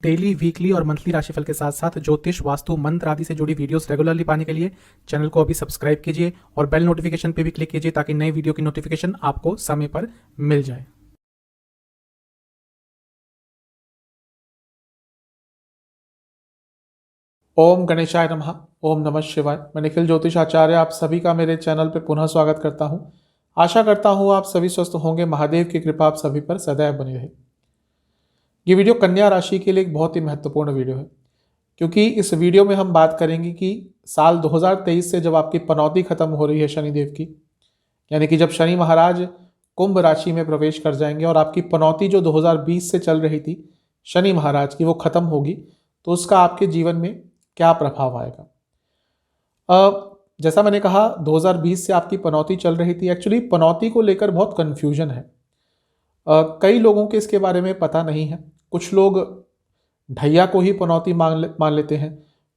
Daily, weekly और monthly राशिफल के साथ साथ ज्योतिष, वास्तु, मंत्र आदि से जुड़ी वीडियोस रेगुलरली पाने के लिए चैनल को अभी सब्सक्राइब कीजिए और बेल नोटिफिकेशन पे भी क्लिक कीजिए ताकि नई वीडियो की नोटिफिकेशन आपको समय पर मिल जाए। ओम गणेशाय नमः। ओम नमः शिवाय। मैं निखिल ज्योतिष आचार्य आप सभी का मेरे चैनल पर पुनः स्वागत करता हूं। आशा करता हूं आप सभी स्वस्थ होंगे। महादेव की कृपा आप सभी पर सदैव बनी रहे। ये वीडियो कन्या राशि के लिए एक बहुत ही महत्वपूर्ण वीडियो है, क्योंकि इस वीडियो में हम बात करेंगे कि साल 2023 से जब आपकी पनौती खत्म हो रही है शनिदेव की, यानी कि जब शनि महाराज कुंभ राशि में प्रवेश कर जाएंगे और आपकी पनौती जो 2020 से चल रही थी शनि महाराज की वो खत्म होगी, तो उसका आपके जीवन में क्या प्रभाव आएगा। जैसा मैंने कहा 2020 से आपकी पनौती चल रही थी। एक्चुअली पनौती को लेकर बहुत कन्फ्यूजन है। कई लोगों के इसके बारे में पता नहीं है। कुछ लोग ढैया को ही पनौती मान लेते हैं,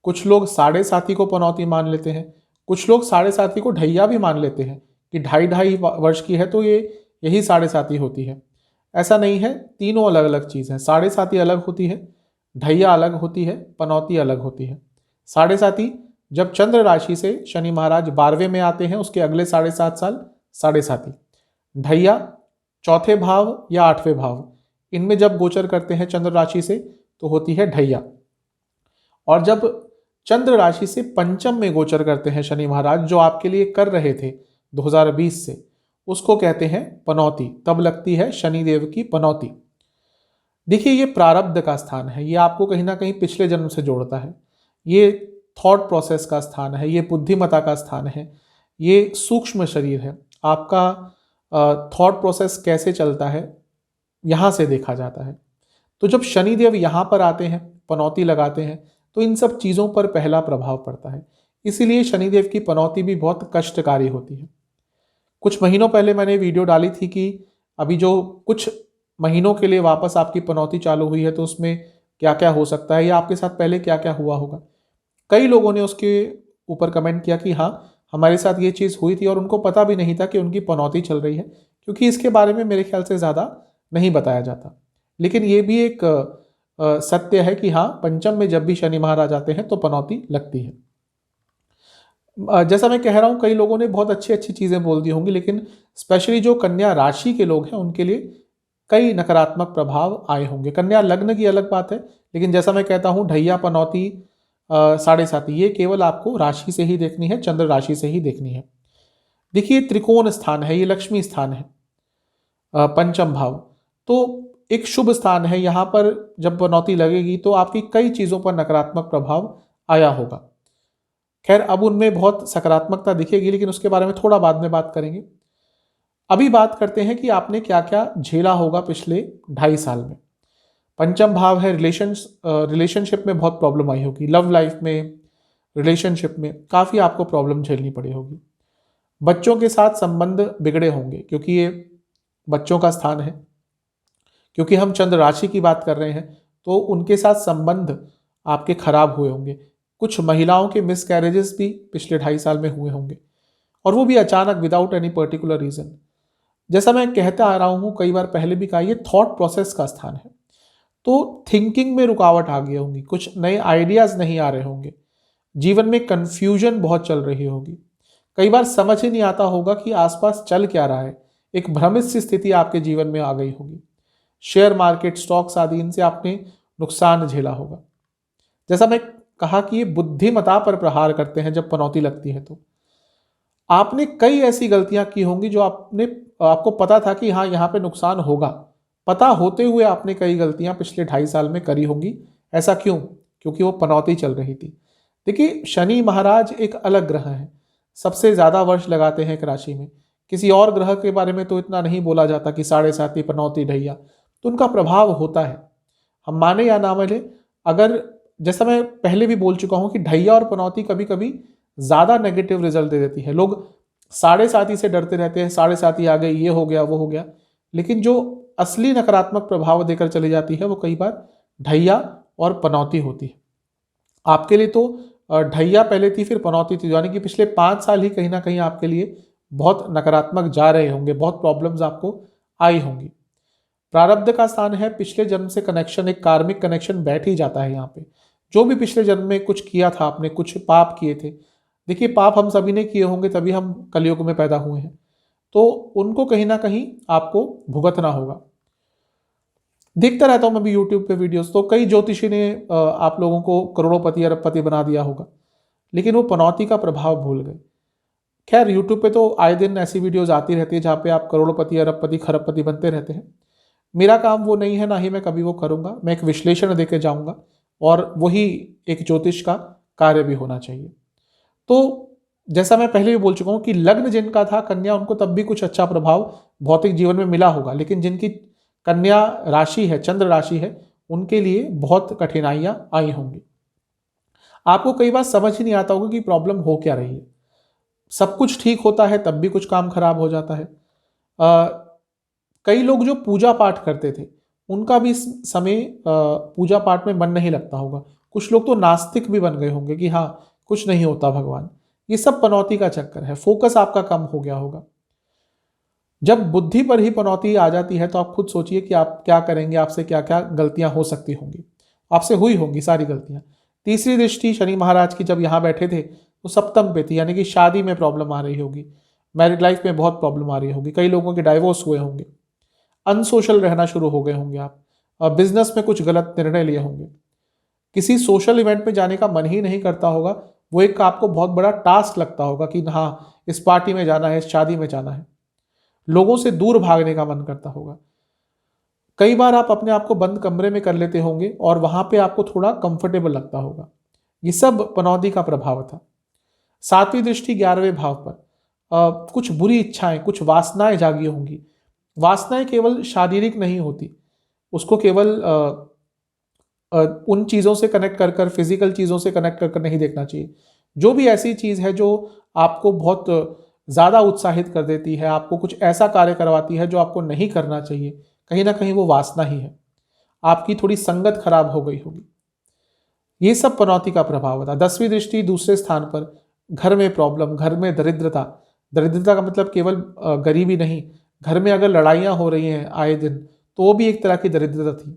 कुछ लोग साढ़े साथी को पनौती मान लेते हैं, कुछ लोग साढ़े साथी को ढैया भी मान लेते हैं कि ढाई ढाई वर्ष की है तो ये यही साढ़े साथी होती है। ऐसा नहीं है, तीनों अलग अलग चीज़ हैं। साढ़े साथी अलग होती है, ढैया अलग होती है, पनौती अलग होती है। साढ़े साथी जब चंद्र राशि से शनि महाराज 12वें में आते हैं उसके अगले 7.5 साल साढ़े साथी। ढैया चौथे भाव या 8वें भाव, इनमें जब गोचर करते हैं चंद्र राशि से तो होती है ढैया। और जब चंद्र राशि से पंचम में गोचर करते हैं शनि महाराज, जो आपके लिए कर रहे थे 2020 से, उसको कहते हैं पनौती। तब लगती है शनिदेव की पनौती। देखिए, ये प्रारब्ध का स्थान है, ये आपको कहीं ना कहीं पिछले जन्म से जोड़ता है। ये थॉट प्रोसेस का स्थान है, ये बुद्धिमता का स्थान है, ये सूक्ष्म शरीर है। आपका थॉट प्रोसेस कैसे चलता है यहाँ से देखा जाता है। तो जब शनिदेव यहाँ पर आते हैं, पनौती लगाते हैं, तो इन सब चीज़ों पर पहला प्रभाव पड़ता है। इसीलिए शनिदेव की पनौती भी बहुत कष्टकारी होती है। कुछ महीनों पहले मैंने वीडियो डाली थी कि अभी जो कुछ महीनों के लिए वापस आपकी पनौती चालू हुई है तो उसमें क्या क्या हो सकता है या आपके साथ पहले क्या क्या हुआ होगा। कई लोगों ने उसके ऊपर कमेंट किया कि हाँ, हमारे साथ ये चीज़ हुई थी और उनको पता भी नहीं था कि उनकी पनौती चल रही है, क्योंकि इसके बारे में मेरे ख्याल से ज़्यादा नहीं बताया जाता। लेकिन ये भी एक सत्य है कि हाँ, पंचम में जब भी शनि महाराज आते हैं तो पनौती लगती है। जैसा मैं कह रहा हूँ, कई लोगों ने बहुत अच्छी अच्छी चीज़ें बोल दी होंगी, लेकिन स्पेशली जो कन्या राशि के लोग हैं उनके लिए कई नकारात्मक प्रभाव आए होंगे। कन्या लग्न की अलग बात है, लेकिन जैसा मैं कहता हूँ ढैया, पनौती, साढ़े साथी, ये केवल आपको राशि से ही देखनी है, चंद्र राशि से ही देखनी है। देखिए, त्रिकोण स्थान है, ये लक्ष्मी स्थान है, पंचम भाव, तो एक शुभ स्थान है। यहाँ पर जब पनौती लगेगी तो आपकी कई चीज़ों पर नकारात्मक प्रभाव आया होगा। खैर, अब उनमें बहुत सकारात्मकता दिखेगी, लेकिन उसके बारे में थोड़ा बाद में बात करेंगे। अभी बात करते हैं कि आपने क्या क्या झेला होगा पिछले 2.5 साल में। पंचम भाव है रिलेशनशिप में बहुत प्रॉब्लम आई होगी, लव लाइफ में, रिलेशनशिप में काफ़ी आपको प्रॉब्लम झेलनी पड़ी होगी। बच्चों के साथ संबंध बिगड़े होंगे, क्योंकि ये बच्चों का स्थान है। क्योंकि हम चंद्र राशि की बात कर रहे हैं तो उनके साथ संबंध आपके खराब हुए होंगे। कुछ महिलाओं के मिसकैरेजेस भी पिछले 2.5 साल में हुए होंगे, और वो भी अचानक, विदाउट एनी पर्टिकुलर रीजन। जैसा मैं कहता आ रहा हूँ, कई बार पहले भी कहा, ये थॉट प्रोसेस का स्थान है। तो थिंकिंग में रुकावट आ गई होंगी, कुछ नए आइडियाज नहीं आ रहे होंगे, जीवन में कंफ्यूजन बहुत चल रही होगी। कई बार समझ ही नहीं आता होगा कि आसपास चल क्या रहा है। एक भ्रमित सी स्थिति आपके जीवन में आ गई होगी। शेयर मार्केट, स्टॉक्स आदि, इनसे आपने नुकसान झेला होगा। जैसा मैं कहा कि ये बुद्धिमता पर प्रहार करते हैं जब पनौती लगती है। तो आपने कई ऐसी गलतियां की होंगी जो आपको पता था कि हाँ, यहाँ पे नुकसान होगा। पता होते हुए आपने कई गलतियां पिछले 2.5 साल में करी होंगी। ऐसा क्यों? क्योंकि वो पनौती चल रही थी। देखिए, शनि महाराज एक अलग ग्रह है, सबसे ज़्यादा वर्ष लगाते हैं एक राशि में। किसी और ग्रह के बारे में तो इतना नहीं बोला जाता कि साढ़े साथी, पनौती, ढैया, तो उनका प्रभाव होता है, हम माने या ना माने। अगर, जैसा मैं पहले भी बोल चुका हूँ कि ढैया और पनौती कभी कभी ज़्यादा नेगेटिव रिजल्ट दे देती है। लोग साढ़े साथी से डरते रहते हैं, साढ़े साथी आ गई, ये हो गया, वो हो गया, लेकिन जो असली नकारात्मक प्रभाव देकर चली जाती है वो कई बार ढैया और पनौती होती है। आपके लिए तो ढैया पहले थी, फिर पनौती थी, यानी कि पिछले 5 साल ही कहीं ना कहीं आपके लिए बहुत नकारात्मक जा रहे होंगे, बहुत प्रॉब्लम्स आपको आई होंगी। प्रारब्ध का स्थान है, पिछले जन्म से कनेक्शन, एक कार्मिक कनेक्शन बैठ ही जाता है यहाँ पे। जो भी पिछले जन्म में कुछ किया था आपने, कुछ पाप किए थे, देखिए पाप हम सभी ने किए होंगे, तभी हम कलयुग में पैदा हुए हैं, तो उनको कहीं ना कहीं आपको भुगतना होगा। देखता रहता हूं मैं भी यूट्यूब पे वीडियोस, तो कई ज्योतिषी ने आप लोगों को करोड़ोंपति अरबपति बना दिया होगा, लेकिन वो पनौती का प्रभाव भूल गए। खैर यूट्यूब पे तो आए दिन ऐसी वीडियोस आती रहती है जहाँ पे आप करोड़पति अरबपति खरबपति बनते रहते हैं। मेरा काम वो नहीं है, ना ही मैं कभी वो करूंगा। मैं एक विश्लेषण देके जाऊंगा, और वही एक ज्योतिष का कार्य भी होना चाहिए। तो जैसा मैं पहले भी बोल चुका हूं कि लग्न जिनका था कन्या, उनको तब भी कुछ अच्छा प्रभाव भौतिक जीवन में मिला होगा, लेकिन जिनकी कन्या राशि है, चंद्र राशि है, उनके लिए बहुत कठिनाइयां आई होंगी। आपको कई बार समझ ही नहीं आता होगा कि प्रॉब्लम हो क्या रही है। सब कुछ ठीक होता है तब भी कुछ काम खराब हो जाता है। कई लोग जो पूजा पाठ करते थे, उनका भी इस समय पूजा पाठ में मन नहीं लगता होगा। कुछ लोग तो नास्तिक भी बन गए होंगे कि हाँ कुछ नहीं होता भगवान। ये सब पनौती का चक्कर है, फोकस आपका कम हो गया होगा। जब बुद्धि पर ही पनौती आ जाती है तो आप खुद सोचिए कि आप क्या करेंगे, आपसे क्या क्या गलतियां हो सकती होंगी, आपसे हुई होंगी सारी गलतियां। तीसरी दृष्टि शनि महाराज की जब यहाँ बैठे थे तो सप्तम पे थी, यानी कि शादी में प्रॉब्लम आ रही होगी, मैरिड लाइफ में बहुत प्रॉब्लम आ रही होगी, कई लोगों के डाइवोर्स हुए होंगे, अनसोशल रहना शुरू हो गए होंगे आप, और बिजनेस में कुछ गलत निर्णय लिए होंगे, किसी सोशल इवेंट में जाने का मन ही नहीं करता होगा, वो एक आपको बहुत बड़ा टास्क लगता होगा कि हाँ इस पार्टी में जाना है, इस शादी में जाना है, लोगों से दूर भागने का मन करता होगा। कई बार आप अपने आप को बंद कमरे में कर लेते होंगे और वहां पे आपको थोड़ा कंफर्टेबल लगता होगा। ये सब पनौती का प्रभाव था। सातवीं दृष्टि 11वें भाव पर, कुछ बुरी इच्छाएं, कुछ वासनाएं जागी होंगी। वासनाएं केवल शारीरिक नहीं होती, उसको केवल उन चीज़ों से कनेक्ट कर कर, फिजिकल चीज़ों से कनेक्ट कर कर नहीं देखना चाहिए। जो भी ऐसी चीज़ है जो आपको बहुत ज़्यादा उत्साहित कर देती है, आपको कुछ ऐसा कार्य करवाती है जो आपको नहीं करना चाहिए, कहीं ना कहीं वो वासना ही है। आपकी थोड़ी संगत खराब हो गई होगी। ये सब पनौती का प्रभाव था। 10वीं दृष्टि दूसरे स्थान पर, घर में प्रॉब्लम, घर में दरिद्रता। दरिद्रता का मतलब केवल गरीबी नहीं, घर में अगर लड़ाइयाँ हो रही हैं आए दिन, तो वो भी एक तरह की दरिद्रता थी।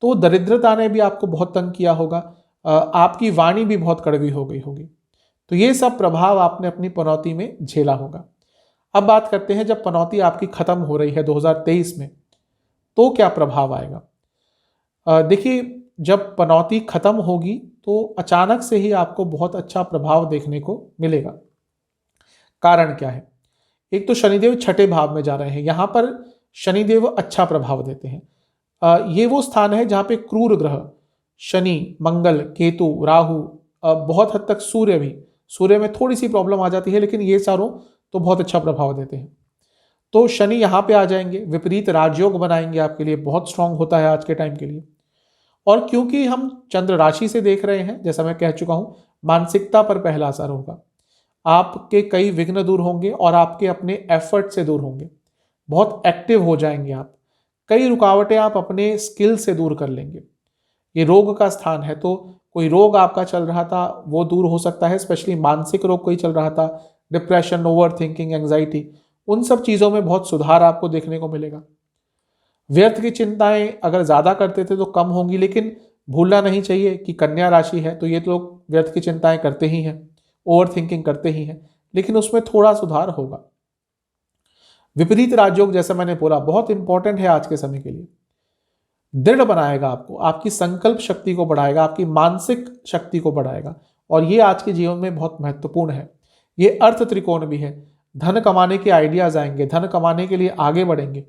तो दरिद्रता ने भी आपको बहुत तंग किया होगा, आपकी वाणी भी बहुत कड़वी हो गई होगी। तो ये सब प्रभाव आपने अपनी पनौती में झेला होगा। अब बात करते हैं, जब पनौती आपकी खत्म हो रही है 2023 में, तो क्या प्रभाव आएगा। देखिए, जब पनौती खत्म होगी तो अचानक से ही आपको बहुत अच्छा प्रभाव देखने को मिलेगा। कारण क्या है? एक तो शनिदेव छठे भाव में जा रहे हैं, यहां पर शनिदेव अच्छा प्रभाव देते हैं। ये वो स्थान है जहां पे क्रूर ग्रह शनि, मंगल, केतु, राहु, बहुत हद तक सूर्य भी, सूर्य में थोड़ी सी प्रॉब्लम आ जाती है, लेकिन ये चारों तो बहुत अच्छा प्रभाव देते हैं। तो शनि यहाँ पे आ जाएंगे, विपरीत राजयोग बनाएंगे आपके लिए, बहुत स्ट्रांग होता है आज के टाइम के लिए। और क्योंकि हम चंद्र राशि से देख रहे हैं, जैसा मैं कह चुका हूं, मानसिकता पर पहला असर होगा। आपके कई विघ्न दूर होंगे और आपके अपने एफर्ट से दूर होंगे, बहुत एक्टिव हो जाएंगे आप। कई रुकावटें आप अपने स्किल से दूर कर लेंगे। ये रोग का स्थान है, तो कोई रोग आपका चल रहा था वो दूर हो सकता है, स्पेशली मानसिक रोग कोई चल रहा था, डिप्रेशन, ओवर थिंकिंग, एंग्जाइटी, उन सब चीज़ों में बहुत सुधार आपको देखने को मिलेगा। व्यर्थ की चिंताएं अगर ज़्यादा करते थे तो कम होंगी, लेकिन भूलना नहीं चाहिए कि कन्या राशि है तो ये तो लोग व्यर्थ की चिंताएं करते ही हैं, ओवर थिंकिंग करते ही हैं, लेकिन उसमें थोड़ा सुधार होगा। विपरीत राजयोग, जैसा मैंने बोला, बहुत इंपॉर्टेंट है आज के समय के लिए। दृढ़ बनाएगा आपको, आपकी संकल्प शक्ति को बढ़ाएगा, आपकी मानसिक शक्ति को बढ़ाएगा, और ये आज के जीवन में बहुत महत्वपूर्ण है। ये अर्थ त्रिकोण भी है, धन कमाने के आइडियाज आएंगे, धन कमाने के लिए आगे बढ़ेंगे।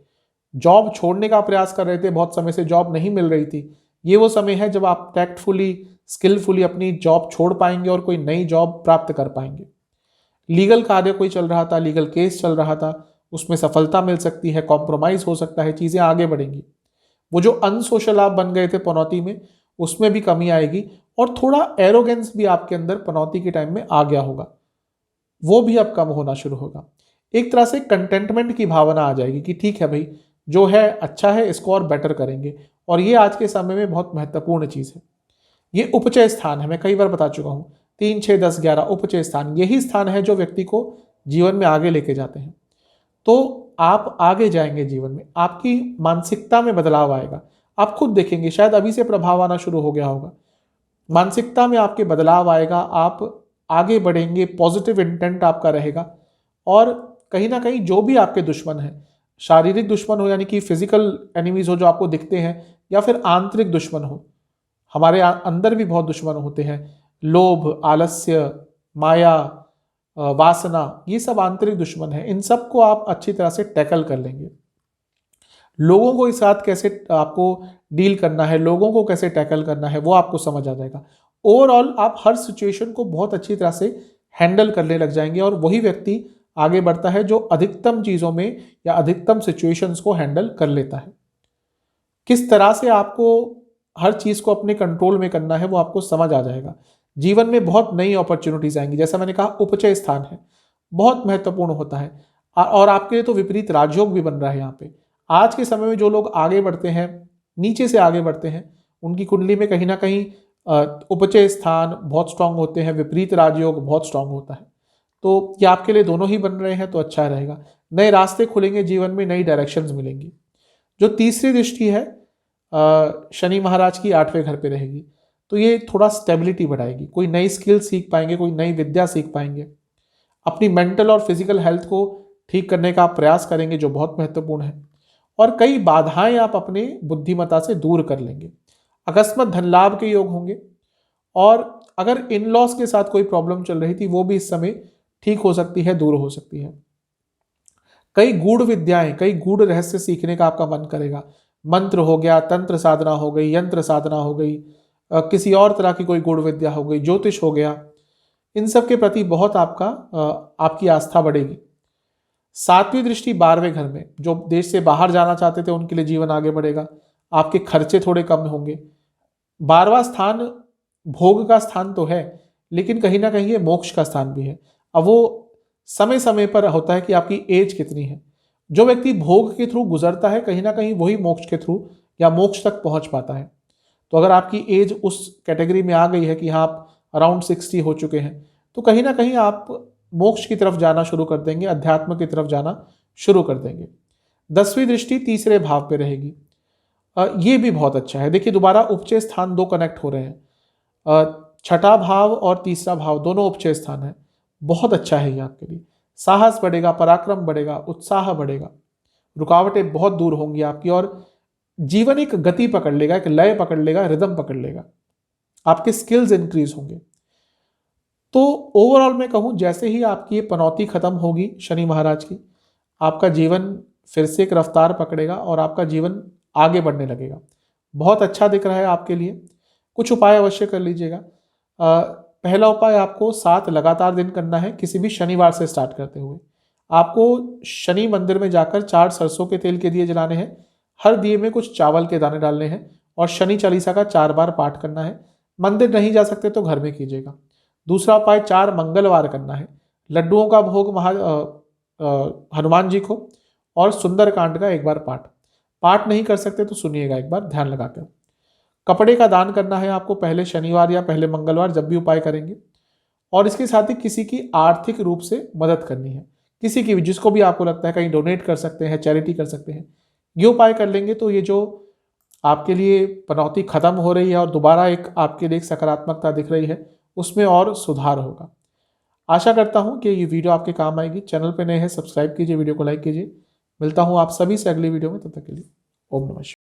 जॉब छोड़ने का प्रयास कर रहे थे, बहुत समय से जॉब नहीं मिल रही थी, ये वो समय है जब आप टैक्टफुली, स्किलफुली अपनी जॉब छोड़ पाएंगे और कोई नई जॉब प्राप्त कर पाएंगे। लीगल कार्य कोई चल रहा था, लीगल केस चल रहा था, उसमें सफलता मिल सकती है, कॉम्प्रोमाइज हो सकता है, चीज़ें आगे बढ़ेंगी। वो जो अनसोशल आप बन गए थे पनौती में, उसमें भी कमी आएगी, और थोड़ा एरोगेंस भी आपके अंदर पनौती के टाइम में आ गया होगा, वो भी अब कम होना शुरू होगा। एक तरह से कंटेंटमेंट की भावना आ जाएगी कि ठीक है भाई, जो है अच्छा है, इसको और बेटर करेंगे। और ये आज के समय में बहुत महत्वपूर्ण चीज़ है। ये उपचय स्थान है, मैं कई बार बता चुका हूँ, 3, 6, 10, 11 उपचय स्थान, यही स्थान है जो व्यक्ति को जीवन में आगे लेके जाते हैं। तो आप आगे जाएंगे जीवन में, आपकी मानसिकता में बदलाव आएगा। आप खुद देखेंगे, शायद अभी से प्रभाव आना शुरू हो गया होगा। मानसिकता में आपके बदलाव आएगा, आप आगे बढ़ेंगे, पॉजिटिव इंटेंट आपका रहेगा। और कहीं ना कहीं जो भी आपके दुश्मन हैं, शारीरिक दुश्मन हो यानी कि फिजिकल एनिमीज हो जो आपको दिखते हैं, या फिर आंतरिक दुश्मन हो, हमारे अंदर भी बहुत दुश्मन होते हैं, लोभ, आलस्य, माया, वासना, ये सब आंतरिक दुश्मन है। इन सब को आप अच्छी तरह से टैकल कर लेंगे। लोगों को इस साथ कैसे आपको डील करना है, लोगों को कैसे टैकल करना है, वो आपको समझ आ जाएगा। ओवरऑल आप हर सिचुएशन को बहुत अच्छी तरह से हैंडल करने लग जाएंगे, और वही व्यक्ति आगे बढ़ता है जो अधिकतम चीज़ों में या अधिकतम सिचुएशंस को हैंडल कर लेता है। किस तरह से आपको हर चीज़ को अपने कंट्रोल में करना है वो आपको समझ आ जाएगा। जीवन में बहुत नई अपॉर्चुनिटीज आएंगी। जैसा मैंने कहा, उपचय स्थान है, बहुत महत्वपूर्ण होता है, और आपके लिए तो विपरीत राजयोग भी बन रहा है यहाँ पे। आज के समय में जो लोग आगे बढ़ते हैं, नीचे से आगे बढ़ते हैं, उनकी कुंडली में कहीं ना कहीं उपचय स्थान बहुत स्ट्रांग होते हैं, विपरीत राजयोग बहुत स्ट्रांग होता है। तो ये आपके लिए दोनों ही बन रहे हैं तो अच्छा रहेगा। नए रास्ते खुलेंगे जीवन में, नई डायरेक्शंस मिलेंगी। जो तीसरी दृष्टि है शनि महाराज की 8वें घर पे रहेगी, तो ये थोड़ा स्टेबिलिटी बढ़ाएगी। कोई नई स्किल सीख पाएंगे, कोई नई विद्या सीख पाएंगे, अपनी मेंटल और फिजिकल हेल्थ को ठीक करने का आप प्रयास करेंगे जो बहुत महत्वपूर्ण है। और कई बाधाएं आप अपने बुद्धिमत्ता से दूर कर लेंगे। अकस्मात धन लाभ के योग होंगे, और अगर इन लॉस के साथ कोई प्रॉब्लम चल रही थी वो भी इस समय ठीक हो सकती है, दूर हो सकती है। कई गूढ़ विद्याएं, कई गूढ़ रहस्य सीखने का आपका मन करेगा। मंत्र हो गया, तंत्र साधना हो गई, यंत्र साधना हो गई, किसी और तरह की कोई गूढ़ विद्या हो गई, ज्योतिष हो गया, इन सब के प्रति बहुत आपकी आस्था बढ़ेगी। 7वीं दृष्टि 12वें घर में, जो देश से बाहर जाना चाहते थे उनके लिए जीवन आगे बढ़ेगा, आपके खर्चे थोड़े कम होंगे। 12वां स्थान भोग का स्थान तो है, लेकिन कहीं ना कहीं ये मोक्ष का स्थान भी है। अब वो समय समय पर होता है कि आपकी एज कितनी है। जो व्यक्ति भोग के थ्रू गुजरता है, कहीं ना कहीं वही मोक्ष के थ्रू या मोक्ष तक पहुंच पाता है। तो अगर आपकी एज उस कैटेगरी में आ गई है कि हाँ आप अराउंड 60 हो चुके हैं, तो कहीं ना कहीं आप मोक्ष की तरफ जाना शुरू कर देंगे, अध्यात्म की तरफ जाना शुरू कर देंगे। 10वीं दृष्टि तीसरे भाव पे रहेगी, ये भी बहुत अच्छा है। देखिए, दोबारा उपचय स्थान 2 कनेक्ट हो रहे हैं। छठा भाव और तीसरा भाव दोनों उपचय स्थान है, बहुत अच्छा है ये आपके लिए। साहस बढ़ेगा, पराक्रम बढ़ेगा, उत्साह बढ़ेगा, रुकावटें बहुत दूर होंगी आपकी, और जीवन एक गति पकड़ लेगा, एक लय पकड़ लेगा, रिदम पकड़ लेगा। आपके स्किल्स इंक्रीज होंगे। तो ओवरऑल मैं कहूं, जैसे ही आपकी ये पनौती खत्म होगी शनि महाराज की, आपका जीवन फिर से एक रफ्तार पकड़ेगा और आपका जीवन आगे बढ़ने लगेगा। बहुत अच्छा दिख रहा है आपके लिए। कुछ उपाय अवश्य कर लीजिएगा। पहला उपाय, आपको 7 लगातार दिन करना है, किसी भी शनिवार से स्टार्ट करते हुए। आपको शनि मंदिर में जाकर 4 सरसों के तेल के दिए जलाने हैं, हर दिए में कुछ चावल के दाने डालने हैं, और शनि चालीसा का 4 बार पाठ करना है। मंदिर नहीं जा सकते तो घर में कीजिएगा। दूसरा उपाय, 4 मंगलवार करना है, लड्डुओं का भोग हनुमान जी को, और सुंदरकांड का 1 बार पाठ नहीं कर सकते तो सुनिएगा एक बार ध्यान लगाकर। कपड़े का दान करना है आपको पहले शनिवार या पहले मंगलवार, जब भी उपाय करेंगे। और इसके साथ ही किसी की आर्थिक रूप से मदद करनी है, किसी की भी, जिसको भी आपको लगता है कहीं डोनेट कर सकते हैं, चैरिटी कर सकते हैं। ये उपाय कर लेंगे तो ये जो आपके लिए पनौती खत्म हो रही है और दोबारा एक आपके लिए एक सकारात्मकता दिख रही है, उसमें और सुधार होगा। आशा करता हूँ कि ये वीडियो आपके काम आएगी। चैनल पर नए हैं, सब्सक्राइब कीजिए, वीडियो को लाइक कीजिए। मिलता हूँ आप सभी से अगली वीडियो में, तब तक के लिए ओम नमः शिवाय।